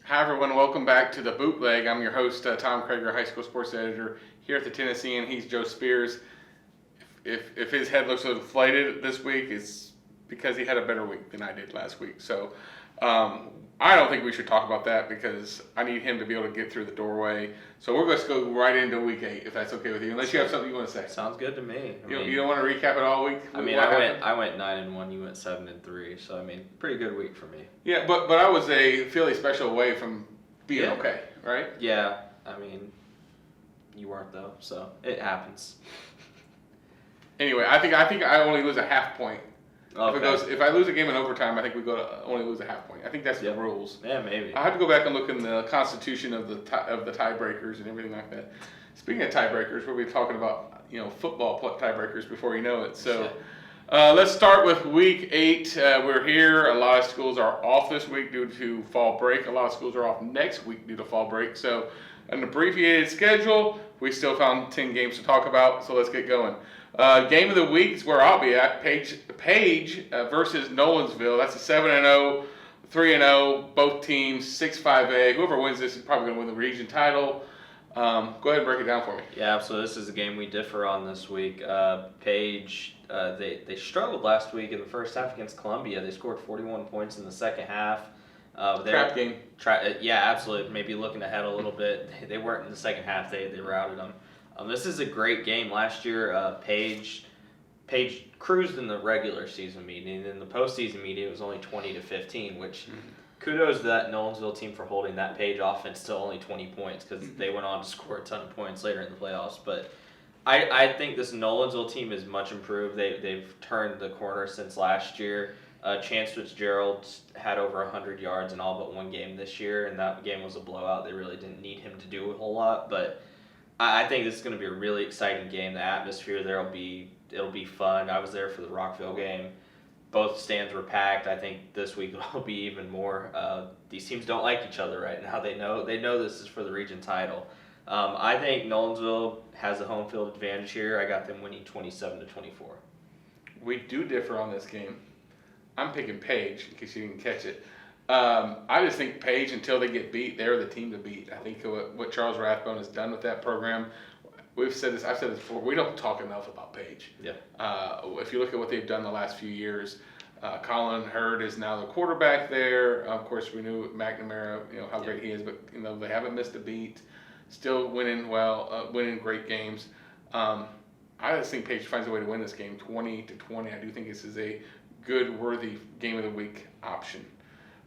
Hi everyone, welcome back to the Bootleg. I'm your host, Tom Krager, high school sports editor here at the Tennessean. He's Joe Spears. If his head looks inflated this week, it's because he had a better week than I did last week. So I don't think we should talk about that because I need him to be able to get through the doorway. So we're going to go right into week 8, if that's okay with you, unless you have something you want to say. Sounds good to me. You don't want to recap it all week? I went 9-1. You went 7-3. So pretty good week for me. Yeah, but I was a fairly special away from being okay, right? Yeah, you weren't though, so it happens. Anyway, I think I only lose a half point. Okay. If I lose a game in overtime, I think we go to only lose a half point. I think that's the rules. Yeah, maybe. I have to go back and look in the constitution of the tiebreakers and everything like that. Speaking of tiebreakers, we'll be talking about football tiebreakers before you know it. So let's start with week 8. We're here. A lot of schools are off this week due to fall break. A lot of schools are off next week due to fall break. So an abbreviated schedule. We still found 10 games to talk about. So let's get going. Game of the week is where I'll be at. Page versus Nolensville. That's a 7-0, 3-0. Both teams 6-5A. Whoever wins this is probably going to win the region title. Go ahead and break it down for me. Yeah, so this is a game we differ on this week. Page, they struggled last week in the first half against Columbia. They scored 41 points in the second half. Trap game. Yeah, absolutely. Maybe looking ahead a little bit. They weren't in the second half. They routed them. This is a great game. Last year, Page cruised in the regular season meeting. In the postseason meeting, it was only 20-15, which kudos to that Nolensville team for holding that Page offense to only 20 points because they went on to score a ton of points later in the playoffs. But I think this Nolensville team is much improved. They've turned the corner since last year. Chance Fitzgerald had over 100 yards in all but one game this year, and that game was a blowout. They really didn't need him to do a whole lot, but I think this is going to be a really exciting game. The atmosphere there it'll be fun. I was there for the Rockville game. Both stands were packed. I think this week will be even more. These teams don't like each other right now. They know this is for the region title. I think Nolensville has a home field advantage here. I got them winning 27-24. We do differ on this game. I'm picking Page in case you didn't catch it. I just think Page, until they get beat, they're the team to beat. I think what Charles Rathbone has done with that program, I've said this before, we don't talk enough about Page. Yeah. If you look at what they've done the last few years, Colin Hurd is now the quarterback there. Of course, we knew McNamara, how great he is, but they haven't missed a beat. Still winning well, winning great games. I just think Page finds a way to win this game, 20-20. I do think this is a good, worthy game of the week option.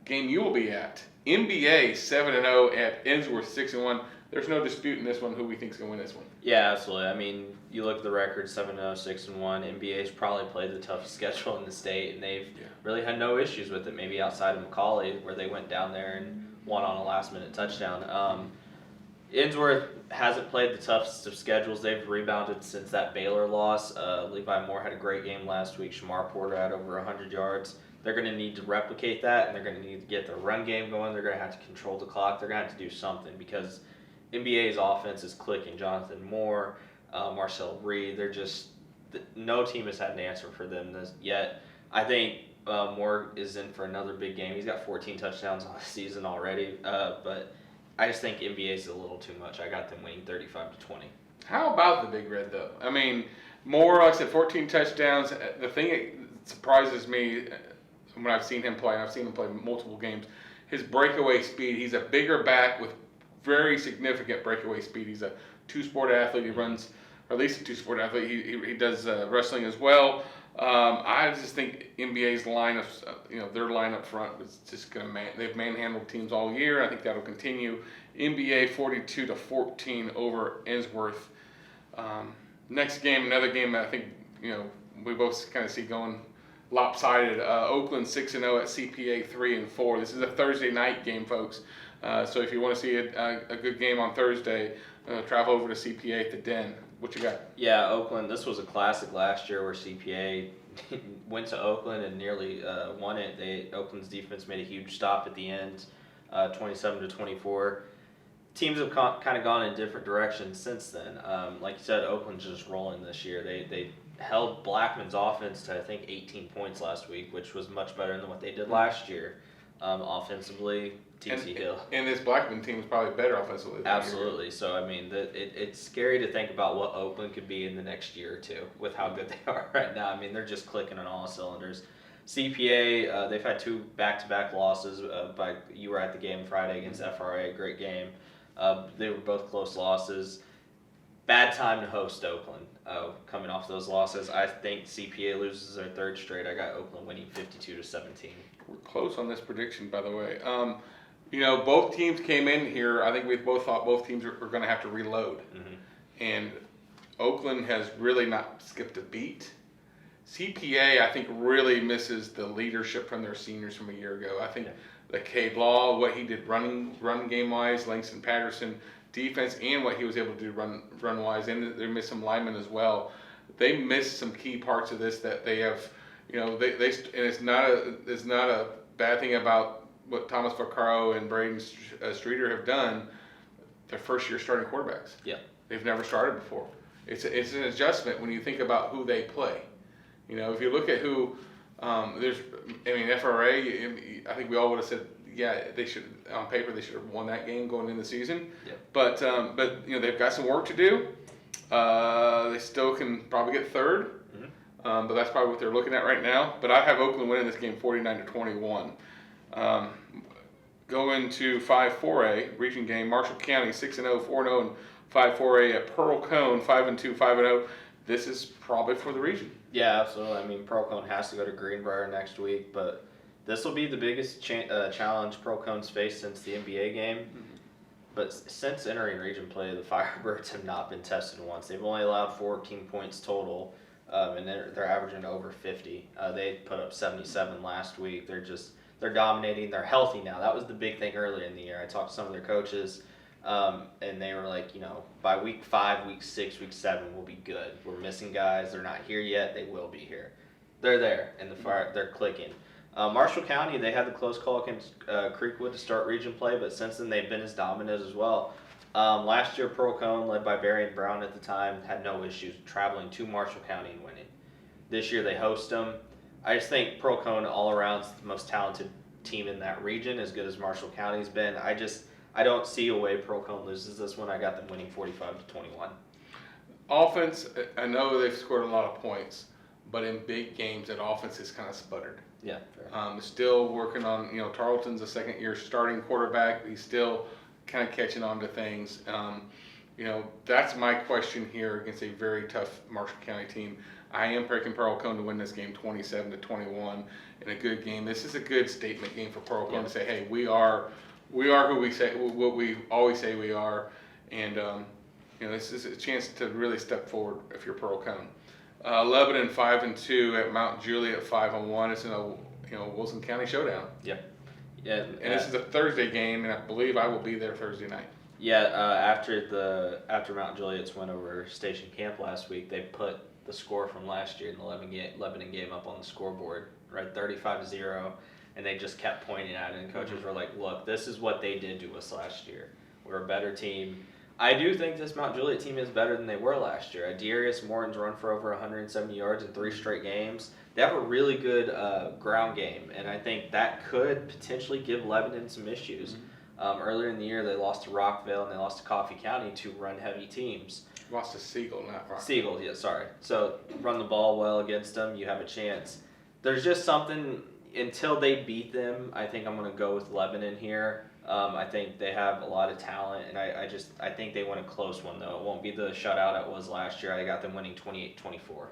Game you will be at, NBA 7-0 at Ensworth 6-1. There's no dispute in this one who we think is going to win this one. Yeah, absolutely. You look at the record, 7-0, 6-1. NBA's probably played the toughest schedule in the state, and they've really had no issues with it, maybe outside of McCauley, where they went down there and won on a last-minute touchdown. Ensworth hasn't played the toughest of schedules. They've rebounded since that Baylor loss. Levi Moore had a great game last week. Shamar Porter had over 100 yards. They're going to need to replicate that, and they're going to need to get their run game going. They're going to have to control the clock. They're going to have to do something because NBA's offense is clicking. Jonathan Moore, Marcel Reed, no team has had an answer for them yet. I think Moore is in for another big game. He's got 14 touchdowns on the season already, but I just think NBA is a little too much. I got them winning 35-20. How about the Big Red, though? Moore, like I said, 14 touchdowns. The thing that surprises me when I've seen him play, and I've seen him play multiple games, his breakaway speed. He's a bigger back with very significant breakaway speed. He's a two-sport athlete. He runs, or at least a two-sport athlete. He does wrestling as well. I just think NBA's line of, their line up front is just going to they've manhandled teams all year. I think that'll continue. NBA 42-14 over Ensworth. Next game, another game that I think, we both kind of see going lopsided. Oakland 6-0 at CPA 3-4. This is a Thursday night game, folks. So if you want to see a good game on Thursday, travel over to CPA at the Den. What you got? Yeah, Oakland. This was a classic last year where CPA went to Oakland and nearly won it. Oakland's defense made a huge stop at the end, 27-24. Teams have kind of gone in different directions since then. Like you said, Oakland's just rolling this year. They held Blackman's offense to, I think, 18 points last week, which was much better than what they did last year. Offensively, TC Hill. And this Blackman team is probably better offensively than Absolutely. So, I mean, it's scary to think about what Oakland could be in the next year or two with how good they are right now. I mean, they're just clicking on all cylinders. CPA, they've had 2 back-to-back losses. You were at the game Friday against FRA, great game. They were both close losses. Bad time to host Oakland. Coming off those losses, I think CPA loses their 3rd straight. I got Oakland winning 52-17. We're close on this prediction, by the way. Both teams came in here. I think we both thought both teams are going to have to reload. Mm-hmm. And Oakland has really not skipped a beat. CPA, I think, really misses the leadership from their seniors from a year ago. I think the Cade Law, what he did run game-wise, Langston Patterson, defense, and what he was able to do run-wise, and they missed some linemen as well. They missed some key parts of this that they have, and it's not a bad thing about what Thomas Vaccaro and Braden Streeter have done. Their first year starting quarterbacks. Yeah, they've never started before. It's an adjustment when you think about who they play. If you look at who FRA. I think we all would have said, yeah, they should on paper they should have won that game going into the season. Yep. But they've got some work to do. They still can probably get 3rd. Mm-hmm. But that's probably what they're looking at right now. But I have Oakland winning this game 49-21. Going to 5-4A region game, Marshall County 6-0, 4-0, and 5-4A at Pearl Cone 5-2, 5-0. This is probably for the region. Yeah, absolutely. I mean, Pearl Cone has to go to Greenbrier next week, but this will be the biggest challenge Pearl Cone's faced since the NBA game. Mm-hmm. But since entering region play, the Firebirds have not been tested once. They've only allowed 14 points total, and they're averaging over 50. They put up 77 last week. They're dominating. They're healthy now. That was the big thing earlier in the year. I talked to some of their coaches, and they were like, by week 5, week 6, week 7, we'll be good. We're missing guys. They're not here yet. They will be here. They're there, and they're clicking. Marshall County, they had the close call against Creekwood to start region play, but since then they've been as dominant as well. Last year, Pearl Cone, led by Barry and Brown at the time, had no issues traveling to Marshall County and winning. This year they host them. I just think Pearl Cone all around is the most talented team in that region, as good as Marshall County's been. I don't see a way Pearl Cone loses this one. I got them winning 45-21. Offense, I know they've scored a lot of points, but in big games, that offense is kind of sputtered. Yeah. Still working on, Tarleton's a 2nd-year starting quarterback. He's still kind of catching on to things. That's my question here against a very tough Marshall County team. I am picking Pearl Cone to win this game 27-21 in a good game. This is a good statement game for Pearl Cone to say, hey, we are who we say, what we always say we are. And, this is a chance to really step forward if you're Pearl Cone. Lebanon 5-2 at Mount Juliet 5-1. It's in a Wilson County showdown. Yeah. Yeah. And this is a Thursday game, and I believe I will be there Thursday night. Yeah. After Mount Juliet's went over Station Camp last week, they put the score from last year in the Lebanon game up on the scoreboard, right, 35-0, and they just kept pointing at it. And coaches were like, "Look, this is what they did to us last year. We're a better team." I do think this Mount Juliet team is better than they were last year. Darius Morton's run for over 170 yards in 3 straight games. They have a really good ground game, and I think that could potentially give Lebanon some issues. Mm-hmm. Earlier in the year, they lost to Rockville and they lost to Coffee County, 2 run-heavy teams. Lost to Siegel, not Rockville. Siegel, yeah, sorry. So run the ball well against them, you have a chance. There's just something, until they beat them, I think I'm going to go with Lebanon here. I think they have a lot of talent, and I think they win a close one, though. It won't be the shutout it was last year. I got them winning 28-24.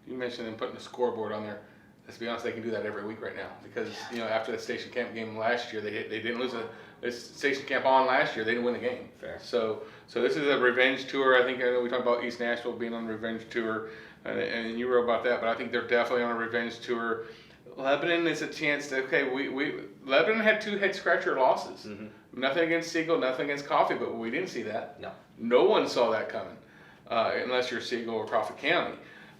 You mentioned them putting the scoreboard on there. Let's be honest, they can do that every week right now because, after the Station Camp game last year, they didn't lose a Station Camp on last year. They didn't win the game. Fair. So this is a revenge tour. I know we talked about East Nashville being on a revenge tour, and you wrote about that, but I think they're definitely on a revenge tour. Lebanon is a chance to, Lebanon had 2 head-scratcher losses. Mm-hmm. Nothing against Siegel, nothing against Coffee, but we didn't see that. No one saw that coming, unless you're Siegel or Coffee County.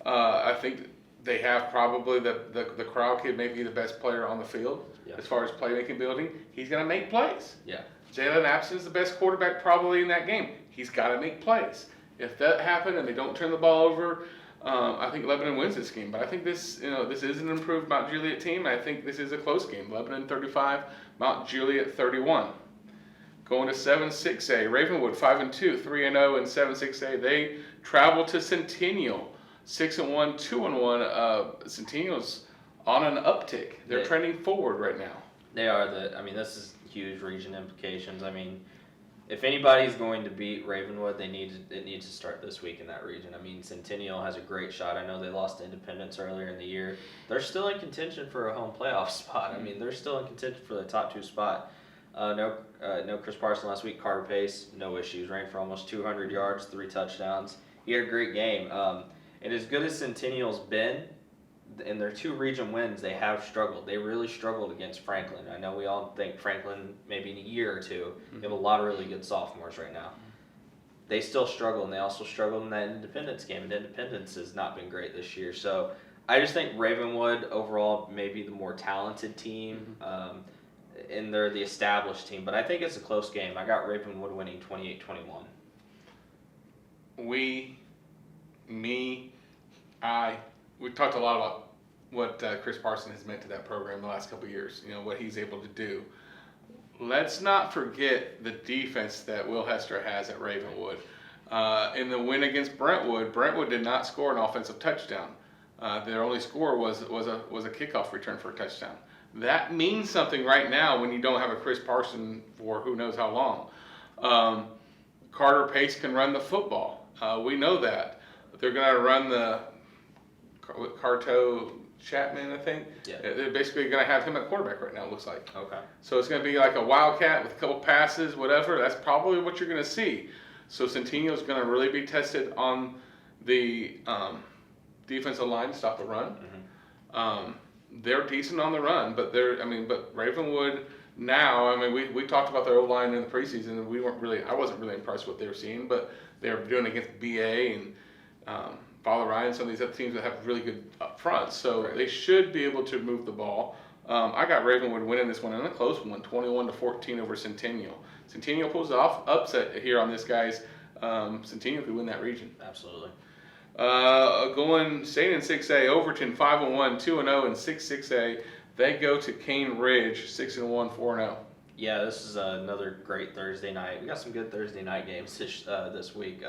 I think they have probably the Crowd kid, maybe the best player on the field as far as playmaking ability. He's going to make plays. Yeah. Jalen Apson's the best quarterback probably in that game. He's got to make plays. If that happened and they don't turn the ball over, I think Lebanon wins this game, but I think this is an improved Mount Juliet team. I think this is a close game. Lebanon 35, Mount Juliet 31. Going to 7-6A, Ravenwood 5-2, 3-0 in 7-6A. They travel to Centennial, 6-1, 2-1. Centennial's on an uptick. They're trending forward right now. They are. This is huge region implications. If anybody's going to beat Ravenwood, it needs to start this week in that region. Centennial has a great shot. I know they lost to Independence earlier in the year. They're still in contention for a home playoff spot. They're still in contention for the top 2 spot. No Chris Parson last week. Carter Pace, no issues. Ran for almost 200 yards, 3 touchdowns. He had a great game. And as good as Centennial's been, in their 2 region wins, they have struggled. They really struggled against Franklin. I know we all think Franklin maybe in a year or 2. They have a lot of really good sophomores right now. They still struggle, and they also struggled in that Independence game. And Independence has not been great this year. So I just think Ravenwood overall may be the more talented team. And they're the established team. But I think it's a close game. I got Ravenwood winning 28-21. We talked a lot about what Chris Parson has meant to that program the last couple of years, what he's able to do. Let's not forget the defense that Will Hester has at Ravenwood. In the win against Brentwood did not score an offensive touchdown. Their only score was a kickoff return for a touchdown. That means something right now when you don't have a Chris Parson for who knows how long. Carter Pace can run the football. We know that. They're going to run the Carto Chapman, I think. Yeah. They're basically going to have him at quarterback right now, it looks like. Okay. So it's going to be like a wildcat with a couple passes, whatever. That's probably what you're going to see. So Centennial is going to really be tested on the defensive line to stop the run. They're decent on the run, but but Ravenwood now, we talked about their O-line in the preseason, and I wasn't really impressed with what they were seeing, but they're doing against BA and Father Ryan, some of these other teams that have really good up front, so They should be able to move the ball. I got Ravenwood winning this one in a close one, 21-14 over Centennial. Centennial pulls off upset here on this, guys. Centennial could win that region. Absolutely. Staying in 6A, Overton 5-1, 2-0 in 6-6A. They go to Cane Ridge 6-1, 4-0. Yeah, this is another great Thursday night. We got some good Thursday night games this week.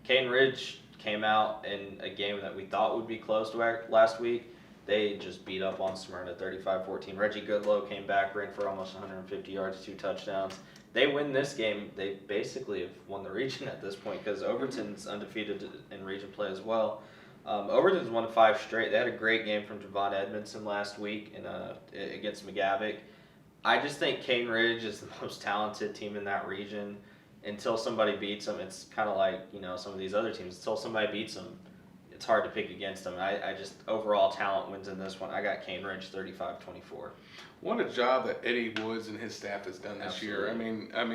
Cane Ridge came out in a game that we thought would be close to last week. They just beat up on Smyrna 35-14. Reggie Goodlow came back, ran for almost 150 yards, 2 touchdowns. They win this game, they basically have won the region at this point because Overton's undefeated in region play as well. Overton's won 5 straight. They had a great game from Javon Edmondson last week against McGavick. I just think Cane Ridge is the most talented team in that region. Until somebody beats them, it's kind of like some of these other teams. Until somebody beats them, it's hard to pick against them. I just overall talent wins in this one. I got Cane Ridge 35-24. What a job that Eddie Woods and his staff has done this year. And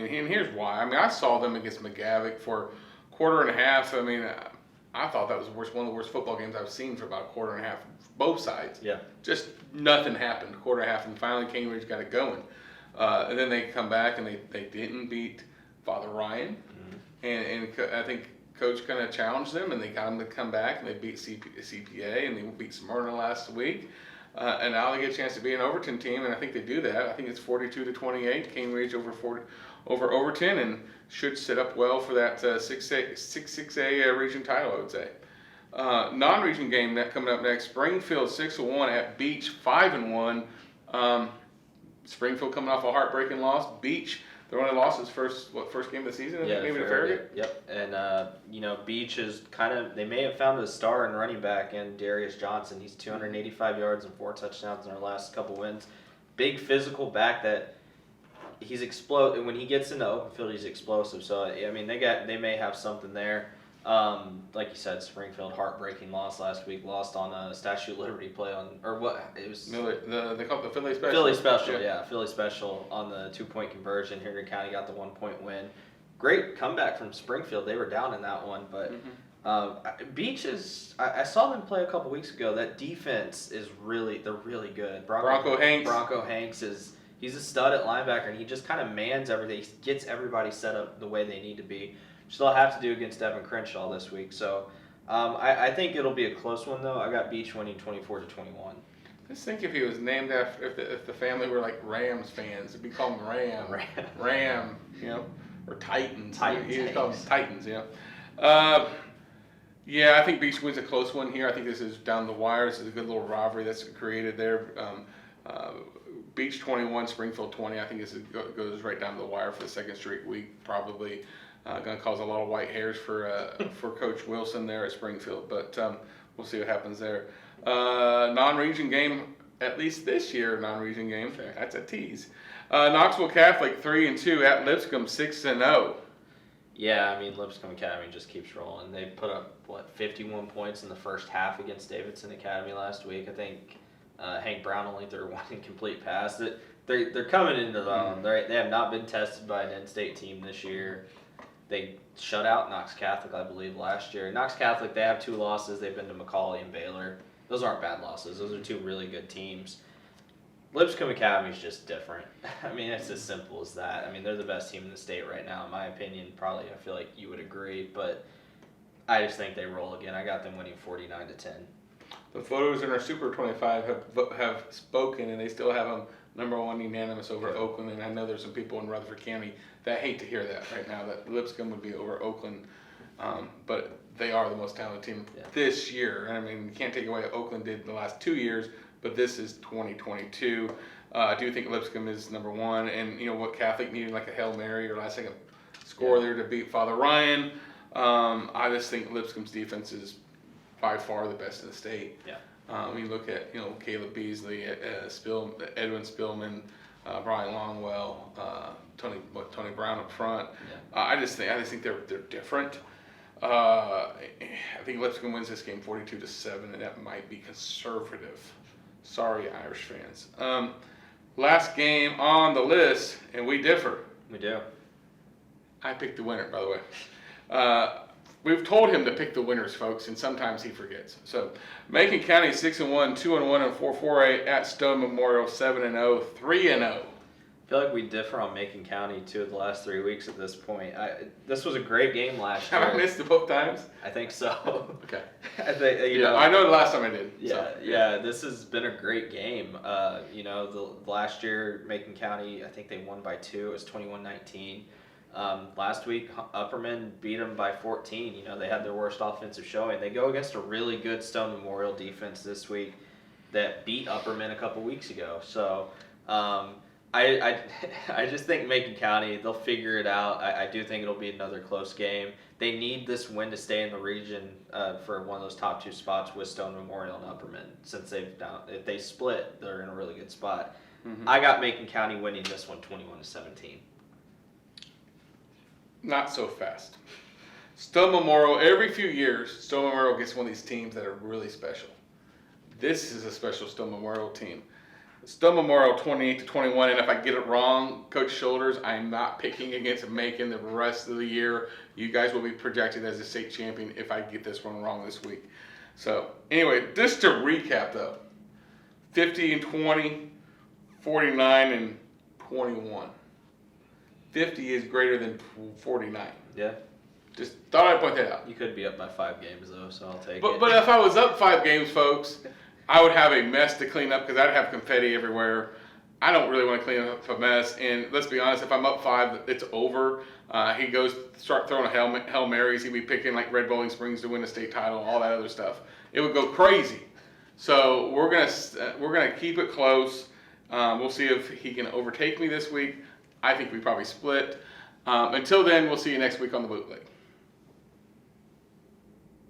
here's why. I saw them against McGavick for a quarter and a half. I thought that was one of the worst football games I've seen for about a quarter and a half, both sides. Yeah. Just nothing happened, quarter and a half, and finally Cane Ridge got it going. And then they come back and they didn't beat Father Ryan. And I think Coach kind of challenged them, and they got them to come back, and they beat CPA, and they beat Smyrna last week. And now they get a chance to be an Overton team, and I think they do that. I think it's 42-28, Cane Ridge over Overton, and should set up well for that 6A region title, I would say. Non-region game coming up next, Springfield 6-1 at Beach 5-1. Springfield coming off a heartbreaking loss. Beach, their only loss is first game of the season, maybe to Farragut? Yep, and Beach is they may have found a star in running back in Darius Johnson. He's 285 yards and 4 touchdowns in their last couple wins. Big physical back that he's explosive. When he gets in the open field, he's explosive. So they may have something there. Like you said, Springfield heartbreaking loss last week. Lost on a Statue of Liberty play they call it the Philly Special. Philly Special, Philly Special on the 2-point conversion. Henry County got the 1-point win. Great comeback from Springfield. They were down in that one, but Beach is. I saw them play a couple weeks ago. That defense is they're really good. Bronco Hanks he's a stud at linebacker, and he just kind of mans everything. He gets everybody set up the way they need to be. Which they'll have to do against Devin Crenshaw this week. So I think it'll be a close one though. I got Beach winning 24-21. Just think if he was named after, if the family were like Rams fans, it'd be called Ram. Ram, or Titans. Titans. He'd call them Titans, yeah, I think Beach wins a close one here. I think this is down the wire. This is a good little rivalry that's created there. Beach 21, Springfield 20. I think this goes right down the wire for the second straight week. Probably going to cause a lot of white hairs for Coach Wilson there at Springfield. But we'll see what happens there. Non-region game, at least this year, non-region game. Fair. That's a tease. Knoxville Catholic 3-2 at Lipscomb 6-0. Yeah, I mean, Lipscomb Academy just keeps rolling. They put up, 51 points in the first half against Davidson Academy last week. I think Hank Brown only threw one incomplete pass. They're coming into them. They have not been tested by an in-state team this year. They shut out Knox Catholic, I believe, last year. Knox Catholic, they have 2 losses. They've been to McCallie and Baylor. Those aren't bad losses. Those are 2 really good teams. Lipscomb Academy is just different. I mean, it's as simple as that. I mean, they're the best team in the state right now, in my opinion. Probably, I feel like you would agree, but I just think they roll again. I got them winning 49-10. The photos in our Super 25 have spoken, and they still have them number 1 unanimous over Oakland. And I know there's some people in Rutherford County that hate to hear that right now, that Lipscomb would be over Oakland. But they are the most talented team this year. I mean, you can't take away what Oakland did the last 2 years, but this is 2022. I do think Lipscomb is number 1, and what Catholic needed, like a Hail Mary or last second score there to beat Father Ryan. I just think Lipscomb's defense is by far the best in the state. Yeah. When you look at Caleb Beasley, Edwin Spillman, Brian Longwell, Tony Brown up front. Yeah. I just think they're different. I think Lipscomb wins this game 42-7, and that might be conservative. Sorry, Irish fans. Last game on the list, and we differ. We do. I picked the winner, by the way. We've told him to pick the winners, folks, and sometimes he forgets. So, Macon County 6-1, 2-1, and 4-4 at Stone Memorial 7-0, 3-0. I feel like we differ on Macon County 2 of the last 3 weeks at this point. This was a great game last year. Have I missed it both times? I think so. Okay. I think I know the last time I did. Yeah. This has been a great game. The last year Macon County, I think they won by 2. It was 21-19. Last week Upperman beat them by 14. They had their worst offensive showing. They go against a really good Stone Memorial defense this week that beat Upperman a couple weeks ago. So. I just think Macon County, they'll figure it out. I do think it'll be another close game. They need this win to stay in the region for one of those top 2 spots with Stone Memorial and Upperman. Since if they split, they're in a really good spot. Mm-hmm. I got Macon County winning this one 21-17. Not so fast. Stone Memorial, every few years, Stone Memorial gets one of these teams that are really special. This is a special Stone Memorial team. Stone Memorial 28-21, and if I get it wrong, Coach Shoulders, I'm not picking against Macon the rest of the year. You guys will be projected as a state champion if I get this one wrong this week. So, anyway, just to recap though, 50-20, 49-21. 50 is greater than 49. Yeah. Just thought I'd point that out. You could be up by 5 games though, so I'll take it. But if I was up 5 games, folks, I would have a mess to clean up because I'd have confetti everywhere. I don't really want to clean up a mess. And let's be honest, if I'm up 5, it's over. He goes start throwing Hail Marys. He'd be picking like Red Bowling Springs to win the state title, all that other stuff. It would go crazy. So we're gonna keep it close. We'll see if he can overtake me this week. I think we probably split. Until then, we'll see you next week on the Bootleg.